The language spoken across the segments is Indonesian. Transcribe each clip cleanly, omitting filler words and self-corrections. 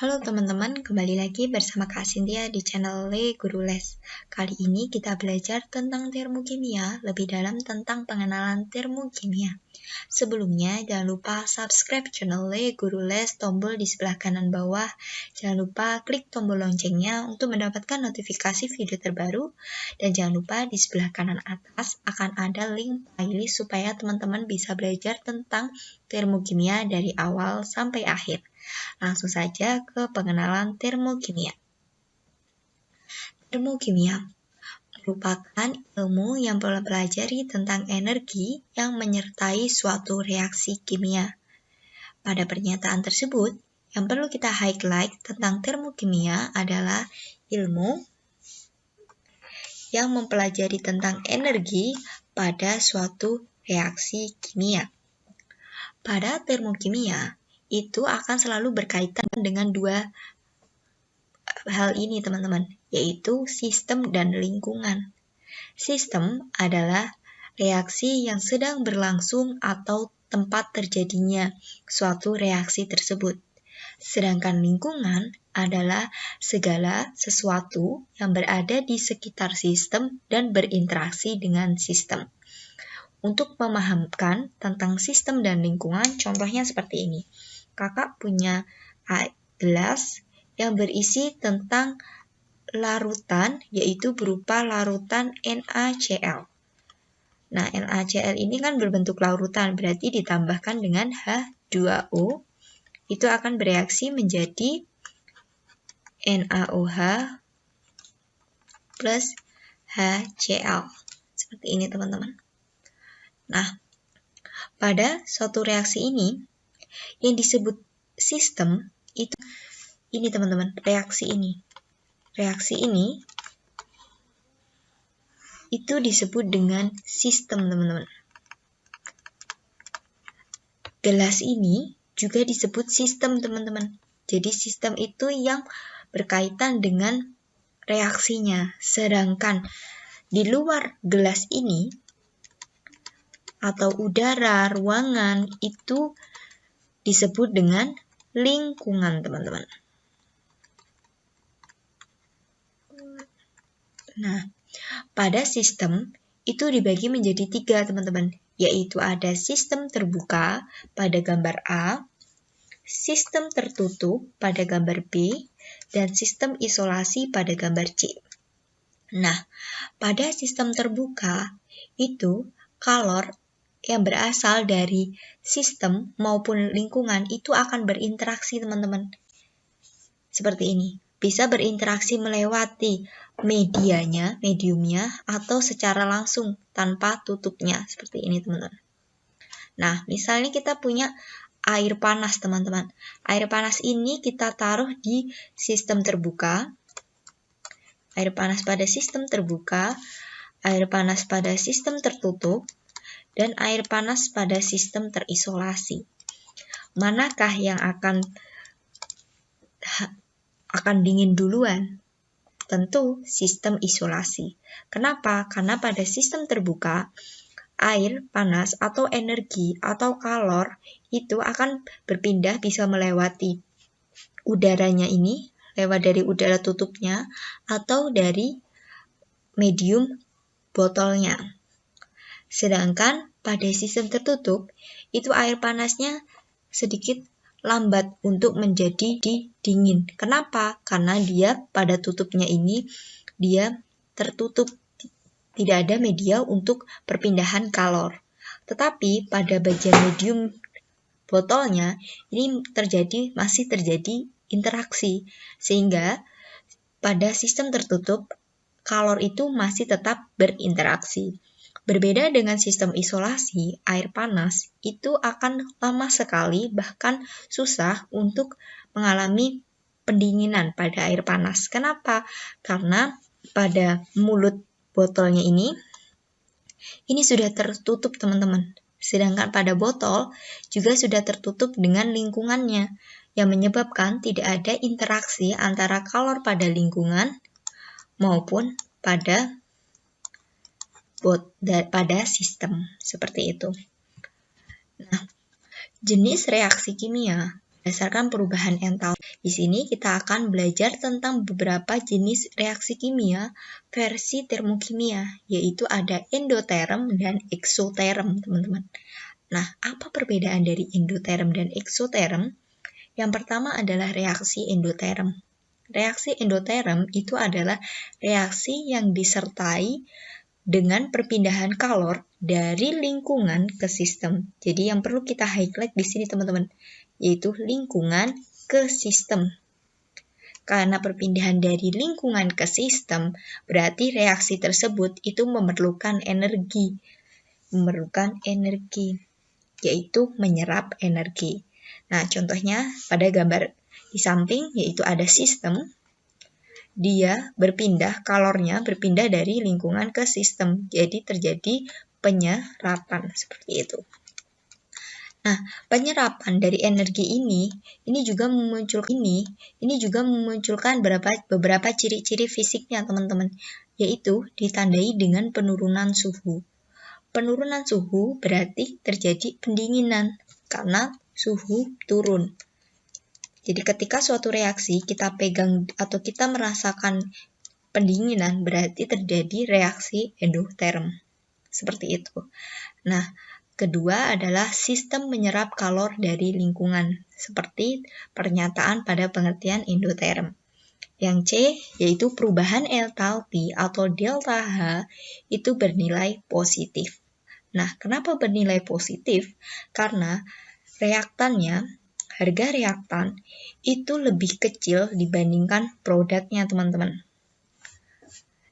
Halo teman-teman, kembali lagi bersama Kak Cynthia di channel Le Guru Les. Kali ini kita belajar tentang termokimia, lebih dalam tentang pengenalan termokimia. Sebelumnya, jangan lupa subscribe channel Le Guru Les, tombol di sebelah kanan bawah. Jangan lupa klik tombol loncengnya untuk mendapatkan notifikasi video terbaru. Dan jangan lupa di sebelah kanan atas akan ada link playlist supaya teman-teman bisa belajar tentang termokimia dari awal sampai akhir. Langsung saja ke pengenalan termokimia. Termokimia merupakan ilmu yang mempelajari tentang energi yang menyertai suatu reaksi kimia. Pada pernyataan tersebut, yang perlu kita highlight tentang termokimia adalah ilmu yang mempelajari tentang energi pada suatu reaksi kimia. Pada termokimia, itu akan selalu berkaitan dengan dua hal ini teman-teman, yaitu sistem dan lingkungan. Sistem adalah reaksi yang sedang berlangsung atau tempat terjadinya suatu reaksi tersebut. Sedangkan lingkungan adalah segala sesuatu yang berada di sekitar sistem dan berinteraksi dengan sistem. Untuk memahamkan tentang sistem dan lingkungan, contohnya seperti ini. Kakak punya gelas yang berisi tentang larutan, yaitu berupa larutan NaCl. Nah, NaCl ini kan berbentuk larutan, berarti ditambahkan dengan H2O, itu akan bereaksi menjadi NaOH plus HCl. Seperti ini, teman-teman. Nah, pada suatu reaksi ini, yang disebut sistem itu ini teman-teman, reaksi ini itu disebut dengan sistem teman-teman. Gelas ini juga disebut sistem teman-teman. Jadi sistem itu yang berkaitan dengan reaksinya. Sedangkan di luar gelas ini atau udara, ruangan itu disebut dengan lingkungan, teman-teman. Nah, pada sistem itu dibagi menjadi 3, teman-teman, yaitu ada sistem terbuka pada gambar A, sistem tertutup pada gambar B, dan sistem isolasi pada gambar C. Nah, pada sistem terbuka itu kalor yang berasal dari sistem maupun lingkungan itu akan berinteraksi, teman-teman. Seperti ini. Bisa berinteraksi melewati mediumnya, atau secara langsung tanpa tutupnya. Seperti ini, teman-teman. Nah, misalnya kita punya air panas, teman-teman. Air panas ini kita taruh di sistem terbuka. Air panas pada sistem terbuka, air panas pada sistem tertutup, dan air panas pada sistem terisolasi. Manakah yang akan dingin duluan? Tentu sistem isolasi. Kenapa? Karena pada sistem terbuka, air panas atau energi atau kalor itu akan berpindah, bisa melewati udaranya ini, lewat dari udara tutupnya atau dari medium botolnya. Sedangkan pada sistem tertutup, itu air panasnya sedikit lambat untuk menjadi dingin. Kenapa? Karena dia pada tutupnya ini, dia tertutup. Tidak ada media untuk perpindahan kalor. Tetapi pada bagian medium botolnya, ini masih terjadi interaksi. Sehingga pada sistem tertutup, kalor itu masih tetap berinteraksi. Berbeda dengan sistem isolasi, air panas itu akan lama sekali, bahkan susah untuk mengalami pendinginan pada air panas. Kenapa? Karena pada mulut botolnya ini sudah tertutup, teman-teman. Sedangkan pada botol juga sudah tertutup dengan lingkungannya, yang menyebabkan tidak ada interaksi antara kalor pada lingkungan maupun pada sistem, seperti itu. Nah, jenis reaksi kimia berdasarkan perubahan entalpi. Di sini kita akan belajar tentang beberapa jenis reaksi kimia versi termokimia, yaitu ada endoterm dan eksoterm, teman-teman. Nah, apa perbedaan dari endoterm dan eksoterm? Yang pertama adalah reaksi endoterm. Reaksi endoterm itu adalah reaksi yang disertai dengan perpindahan kalor dari lingkungan ke sistem. Jadi yang perlu kita highlight di sini teman-teman, yaitu lingkungan ke sistem. Karena perpindahan dari lingkungan ke sistem, berarti reaksi tersebut itu memerlukan energi, yaitu menyerap energi. Nah, contohnya pada gambar di samping, yaitu ada sistem, dia kalornya berpindah dari lingkungan ke sistem, jadi terjadi penyerapan seperti itu. Nah, penyerapan dari energi ini juga memunculkan beberapa ciri-ciri fisiknya, teman-teman, yaitu ditandai dengan penurunan suhu. Penurunan suhu berarti terjadi pendinginan karena suhu turun. Jadi ketika suatu reaksi kita pegang atau kita merasakan pendinginan, berarti terjadi reaksi endoterm. Seperti itu. Nah, kedua adalah sistem menyerap kalor dari lingkungan, seperti pernyataan pada pengertian endoterm. Yang C, yaitu perubahan entalpi atau delta H, itu bernilai positif. Nah, kenapa bernilai positif? Karena harga reaktan itu lebih kecil dibandingkan produknya, teman-teman.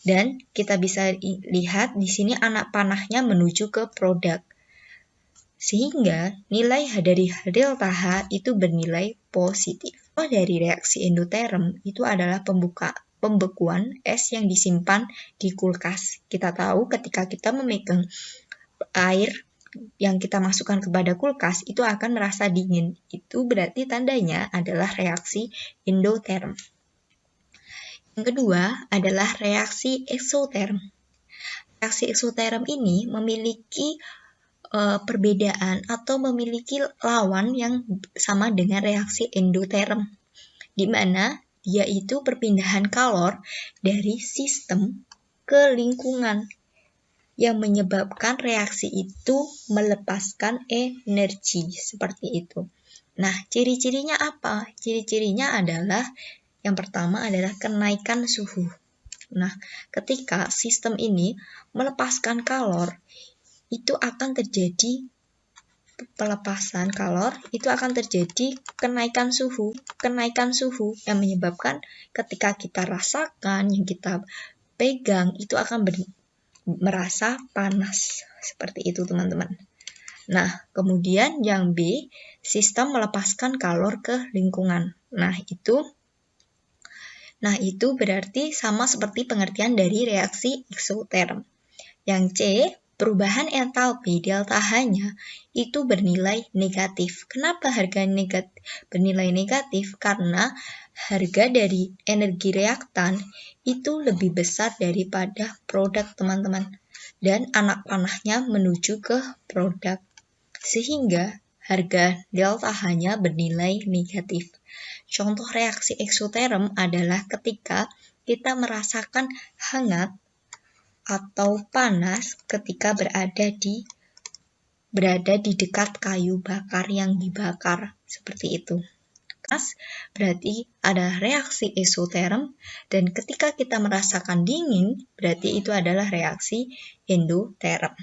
Dan kita bisa lihat di sini anak panahnya menuju ke produk. Sehingga nilai dari delta H itu bernilai positif. Dari reaksi endoterm itu adalah pembekuan es yang disimpan di kulkas. Kita tahu ketika kita memegang air yang kita masukkan kepada kulkas itu akan merasa dingin. Itu berarti tandanya adalah reaksi endoterm. Yang kedua adalah reaksi eksoterm. Reaksi eksoterm ini memiliki perbedaan atau memiliki lawan yang sama dengan reaksi endoterm, di mana dia itu perpindahan kalor dari sistem ke lingkungan yang menyebabkan reaksi itu melepaskan energi seperti itu. Nah, ciri-cirinya apa? Ciri-cirinya adalah yang pertama adalah kenaikan suhu. Nah, ketika sistem ini melepaskan kalor, itu akan terjadi pelepasan kalor, itu akan terjadi kenaikan suhu yang menyebabkan ketika kita rasakan, yang kita pegang, itu akan merasa panas. Seperti itu, teman-teman. Nah, kemudian yang B, sistem melepaskan kalor ke lingkungan. Nah, itu berarti sama seperti pengertian dari reaksi eksoterm. Yang C, perubahan entalpi delta H-nya itu bernilai negatif. Kenapa harga bernilai negatif? Karena harga dari energi reaktan itu lebih besar daripada produk, teman-teman. Dan anak panahnya menuju ke produk. Sehingga harga delta H-nya bernilai negatif. Contoh reaksi eksoterm adalah ketika kita merasakan hangat atau panas ketika berada di dekat kayu bakar yang dibakar, seperti itu. Panas berarti ada reaksi eksoterm, dan ketika kita merasakan dingin berarti itu adalah reaksi endoterm.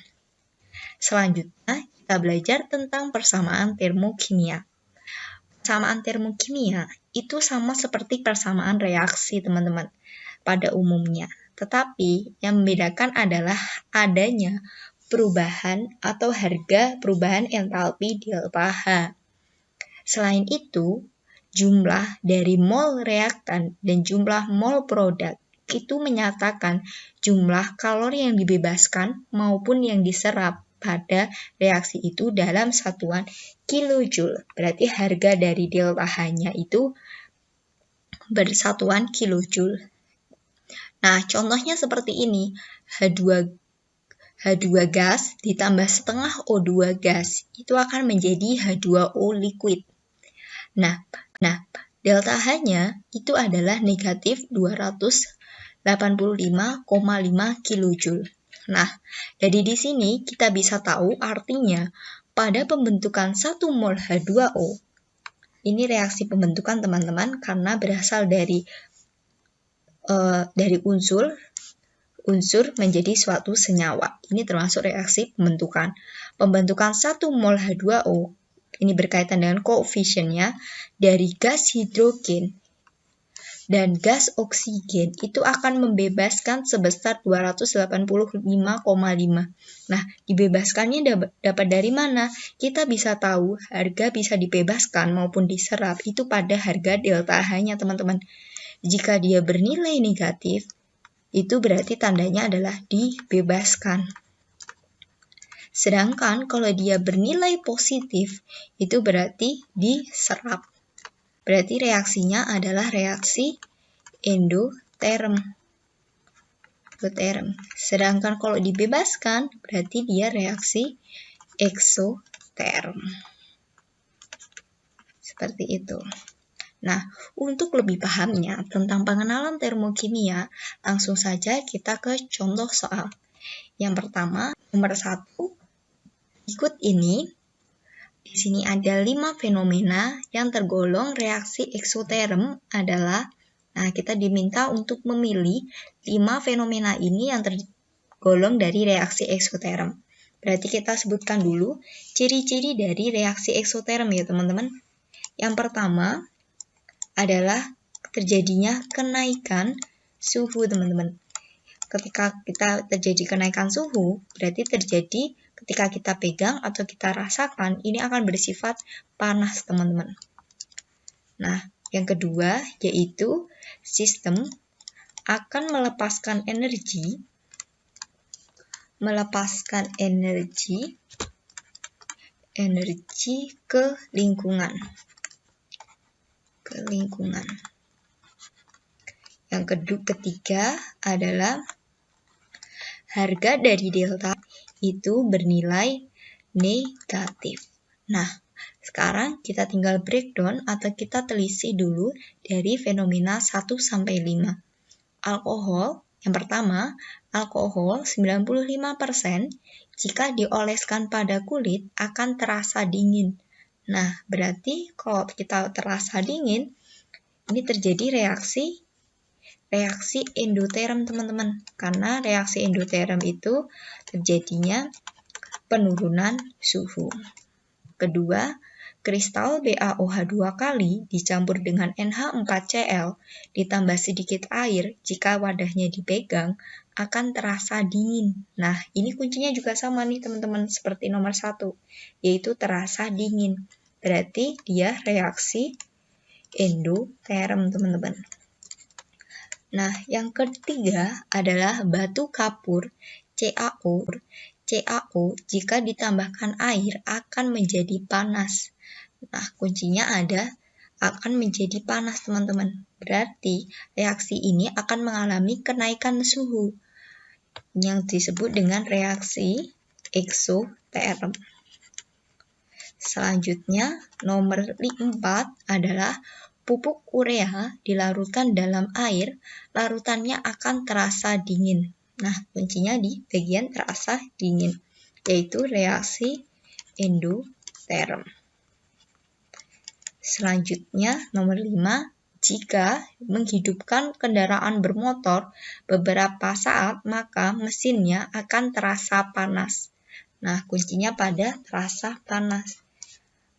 Selanjutnya kita belajar tentang persamaan termokimia. Persamaan termokimia itu sama seperti persamaan reaksi, teman-teman, pada umumnya. Tetapi yang membedakan adalah adanya perubahan atau harga perubahan entalpi delta H. Selain itu, jumlah dari mol reaktan dan jumlah mol produk itu menyatakan jumlah kalori yang dibebaskan maupun yang diserap pada reaksi itu dalam satuan kilojoule. Berarti harga dari delta H-nya itu bersatuan kilojoule. Nah, contohnya seperti ini. H2 gas ditambah setengah O2 gas itu akan menjadi H2O liquid. Nah, delta H-nya itu adalah negatif 285,5 kilojoule. Nah, jadi di sini kita bisa tahu artinya pada pembentukan 1 mol H2O, ini reaksi pembentukan teman-teman karena berasal dari unsur menjadi suatu senyawa. Ini termasuk reaksi pembentukan. Pembentukan 1 mol H2O ini berkaitan dengan koefisiennya dari gas hidrogen dan gas oksigen itu akan membebaskan sebesar 285,5. Nah, dibebaskannya dapat dari mana? Kita bisa tahu harga bisa dibebaskan maupun diserap itu pada harga delta H-nya, teman-teman. Jika dia bernilai negatif, itu berarti tandanya adalah dibebaskan. Sedangkan kalau dia bernilai positif, itu berarti diserap. Berarti reaksinya adalah reaksi endoterm. Sedangkan kalau dibebaskan, berarti dia reaksi eksoterm. Seperti itu. Nah, untuk lebih pahamnya tentang pengenalan termokimia, langsung saja kita ke contoh soal. Yang pertama, nomor 1, ikut ini. Di sini ada 5 fenomena yang tergolong reaksi eksoterm adalah, nah kita diminta untuk memilih 5 fenomena ini yang tergolong dari reaksi eksoterm. Berarti kita sebutkan dulu ciri-ciri dari reaksi eksoterm ya teman-teman. Yang pertama adalah terjadinya kenaikan suhu teman-teman. Ketika kita terjadi kenaikan suhu, berarti terjadi ketika kita pegang atau kita rasakan, ini akan bersifat panas teman-teman. Nah, yang kedua yaitu sistem akan melepaskan energi ke lingkungan. Yang ketiga adalah harga dari delta itu bernilai negatif. Nah, sekarang kita tinggal breakdown atau kita telisik dulu dari fenomena 1 sampai 5. Alkohol, yang pertama, alkohol 95% jika dioleskan pada kulit akan terasa dingin. Nah, berarti kalau kita terasa dingin, ini terjadi reaksi endoterm teman-teman. Karena reaksi endoterm itu terjadinya penurunan suhu. Kedua, kristal BaOH2 kali dicampur dengan NH4Cl ditambah sedikit air jika wadahnya dipegang akan terasa dingin. Nah, ini kuncinya juga sama nih teman-teman seperti nomor 1, yaitu terasa dingin. Berarti dia reaksi endoterm teman-teman. Nah, yang ketiga adalah batu kapur CaO. CaO jika ditambahkan air akan menjadi panas. Nah, kuncinya ada akan menjadi panas teman-teman. Berarti reaksi ini akan mengalami kenaikan suhu yang disebut dengan reaksi eksoterm. Selanjutnya, nomor 4 adalah pupuk urea dilarutkan dalam air, larutannya akan terasa dingin. Nah, kuncinya di bagian terasa dingin, yaitu reaksi endoterm. Selanjutnya, nomor 5, jika menghidupkan kendaraan bermotor beberapa saat, maka mesinnya akan terasa panas. Nah, kuncinya pada terasa panas,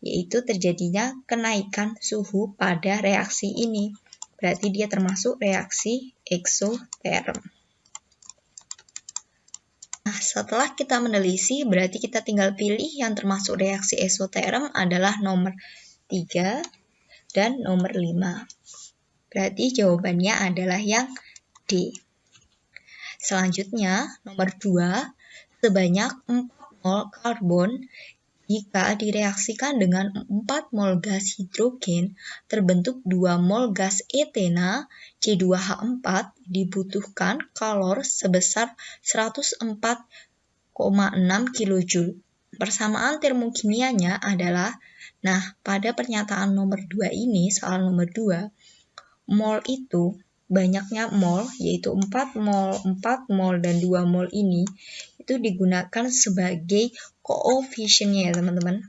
yaitu terjadinya kenaikan suhu pada reaksi ini. Berarti dia termasuk reaksi eksoterm. Nah, setelah kita menelisik, berarti kita tinggal pilih yang termasuk reaksi eksoterm adalah nomor 3 dan nomor 5. Berarti jawabannya adalah yang D. Selanjutnya, nomor 2, sebanyak 4 mol karbon jika direaksikan dengan 4 mol gas hidrogen, terbentuk 2 mol gas etena C2H4 dibutuhkan kalor sebesar 104,6 kJ. Persamaan termokimianya adalah Nah, pada pernyataan nomor 2 ini, soal nomor 2, mol itu, banyaknya mol, yaitu 4 mol, dan 2 mol ini, itu digunakan sebagai koefisiennya ya teman-teman.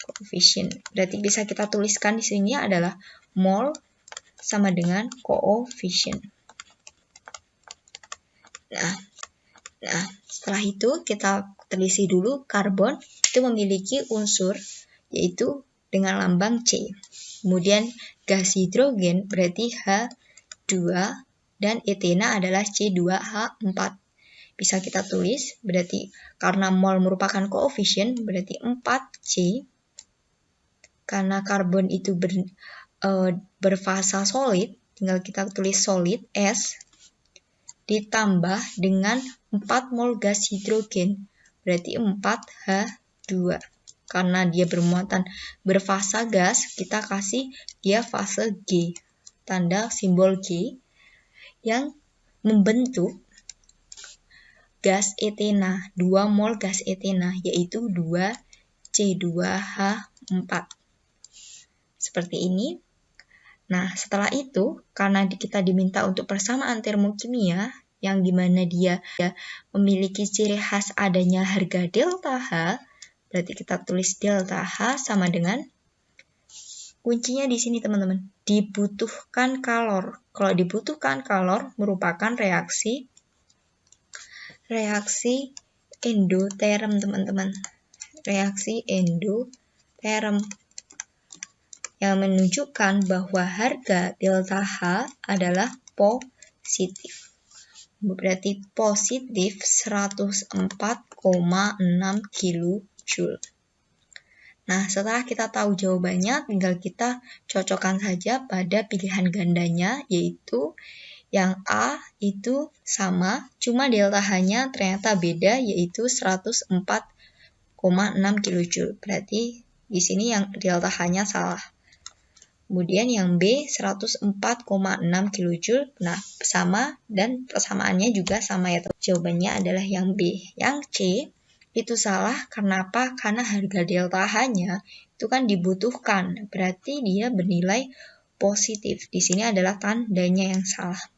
Koefisien. Berarti bisa kita tuliskan di sini adalah mol sama dengan koefisien. Nah, setelah itu kita telisik dulu karbon itu memiliki unsur yaitu dengan lambang C. Kemudian gas hidrogen berarti H2 dan etena adalah C2H4. Bisa kita tulis berarti karena mol merupakan koefisien berarti 4C. Karena karbon itu berfasa solid, tinggal kita tulis solid S ditambah dengan 4 mol gas hidrogen, berarti 4H2. Karena dia bermuatan berfasa gas, kita kasih dia fase G, tanda simbol G, yang membentuk gas etena, 2 mol gas etena, yaitu 2C2H4. Seperti ini. Nah, setelah itu, karena kita diminta untuk persamaan termokimia, yang dimana dia memiliki ciri khas adanya harga delta H, berarti kita tulis delta H sama dengan, kuncinya di sini teman-teman, dibutuhkan kalor. Kalau dibutuhkan kalor merupakan reaksi endoterm teman-teman. Reaksi endoterm yang menunjukkan bahwa harga delta H adalah positif. Berarti positif 104,6 kJ. Nah, setelah kita tahu jawabannya, tinggal kita cocokkan saja pada pilihan gandanya, yaitu yang A itu sama, cuma delta H-nya ternyata beda, yaitu 104,6 kJ. Berarti di sini yang delta H-nya salah. Kemudian yang B 104,6 kJ. Nah, sama dan persamaannya juga sama ya. Jawabannya adalah yang B. Yang C itu salah karena apa? Karena harga delta H-nya itu kan dibutuhkan. Berarti dia bernilai positif. Di sini adalah tandanya yang salah.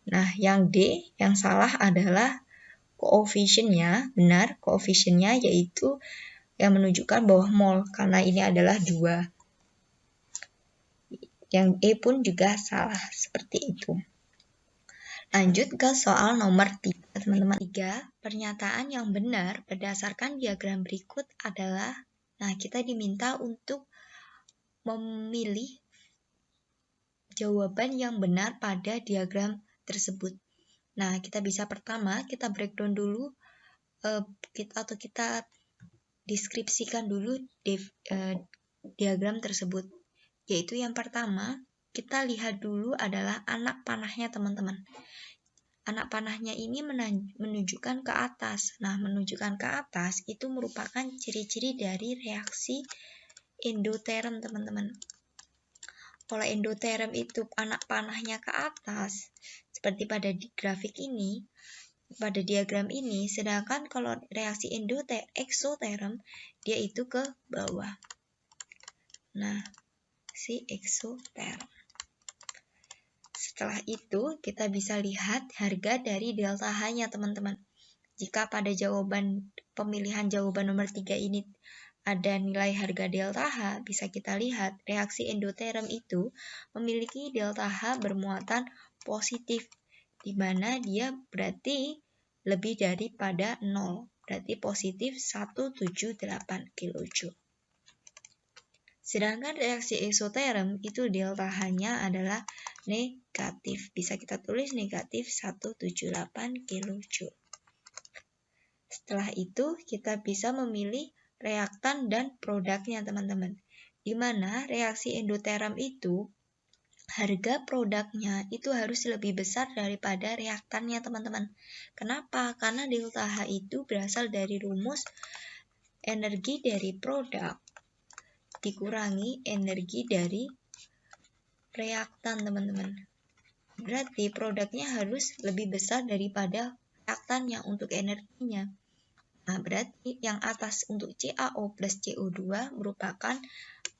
Nah, yang D yang salah adalah koefisiennya. Benar, koefisiennya yaitu yang menunjukkan bahwa mol karena ini adalah 2. Yang E pun juga salah, seperti itu. Lanjut ke soal nomor 3, teman-teman. 3, pernyataan yang benar berdasarkan diagram berikut adalah, nah kita diminta untuk memilih jawaban yang benar pada diagram tersebut. Nah, kita bisa pertama, kita breakdown dulu, kita deskripsikan dulu diagram tersebut. Yaitu yang pertama, kita lihat dulu adalah anak panahnya teman-teman. Anak panahnya ini menunjukkan ke atas. Nah, menunjukkan ke atas itu merupakan ciri-ciri dari reaksi endoterm teman-teman. Kalau endoterm itu anak panahnya ke atas, seperti pada grafik ini, pada diagram ini, sedangkan kalau reaksi exotherm, dia itu ke bawah. Nah, si exotherm. Setelah itu, kita bisa lihat harga dari delta H-nya, teman-teman. Jika pada pemilihan jawaban nomor 3 ini ada nilai harga delta H, bisa kita lihat reaksi endoterm itu memiliki delta H bermuatan positif, di mana dia berarti lebih daripada 0, berarti positif 178 kJ. Sedangkan reaksi exotherm itu delta H-nya adalah negatif. Bisa kita tulis negatif 178 kJ. Setelah itu kita bisa memilih reaktan dan produknya teman-teman. Di mana reaksi endoterm itu harga produknya itu harus lebih besar daripada reaktannya teman-teman. Kenapa? Karena delta H itu berasal dari rumus energi dari produk dikurangi energi dari reaktan teman-teman. Berarti produknya harus lebih besar daripada reaktannya untuk energinya. Nah, berarti yang atas untuk CaO plus CO2 merupakan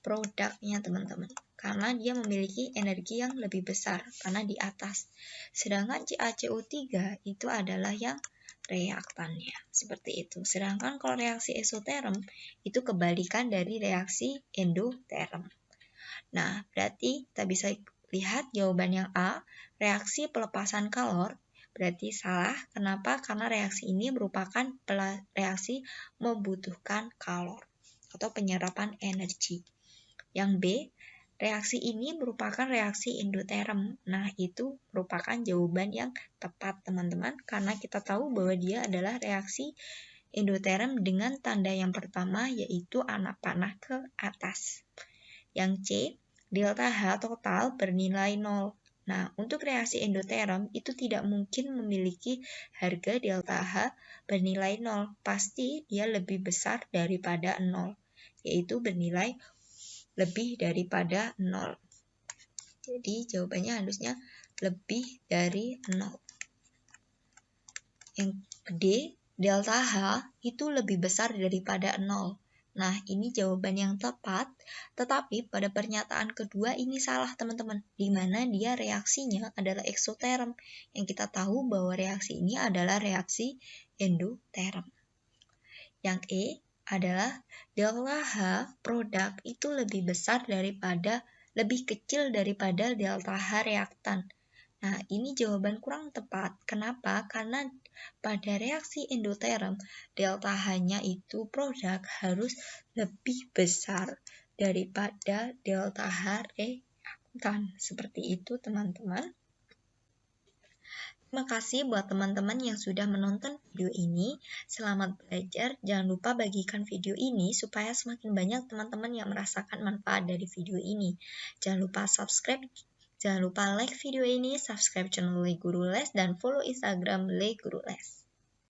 produknya teman-teman, karena dia memiliki energi yang lebih besar karena di atas. Sedangkan CaCO3 itu adalah yang reaktannya, seperti itu. Sedangkan kalau reaksi eksoterm itu kebalikan dari reaksi endoterm. Nah, berarti kita bisa lihat jawaban yang A, reaksi pelepasan kalor, berarti salah. Kenapa? Karena reaksi ini merupakan reaksi membutuhkan kalor atau penyerapan energi. Yang B, reaksi ini merupakan reaksi endoterm. Nah, itu merupakan jawaban yang tepat, teman-teman, karena kita tahu bahwa dia adalah reaksi endoterm dengan tanda yang pertama, yaitu anak panah ke atas. Yang C, delta H total bernilai 0. Nah, untuk reaksi endoterm itu tidak mungkin memiliki harga delta H bernilai 0. Pasti dia lebih besar daripada 0, yaitu bernilai lebih daripada 0. Jadi jawabannya harusnya lebih dari 0. Yang D, delta H itu lebih besar daripada 0. Nah, ini jawaban yang tepat, tetapi pada pernyataan kedua ini salah teman-teman, di mana dia reaksinya adalah eksoterm, yang kita tahu bahwa reaksi ini adalah reaksi endoterm. Yang E adalah delta H produk itu lebih besar daripada, lebih kecil daripada delta H reaktan. Nah, ini jawaban kurang tepat. Kenapa? Karena pada reaksi endoterm, delta H-nya itu produk harus lebih besar daripada delta H reaktan. Seperti itu, teman-teman. Terima kasih buat teman-teman yang sudah menonton video ini. Selamat belajar. Jangan lupa bagikan video ini supaya semakin banyak teman-teman yang merasakan manfaat dari video ini. Jangan lupa subscribe. Jangan lupa like video ini, subscribe channel Le Guru Les, dan follow Instagram Le Guru Les.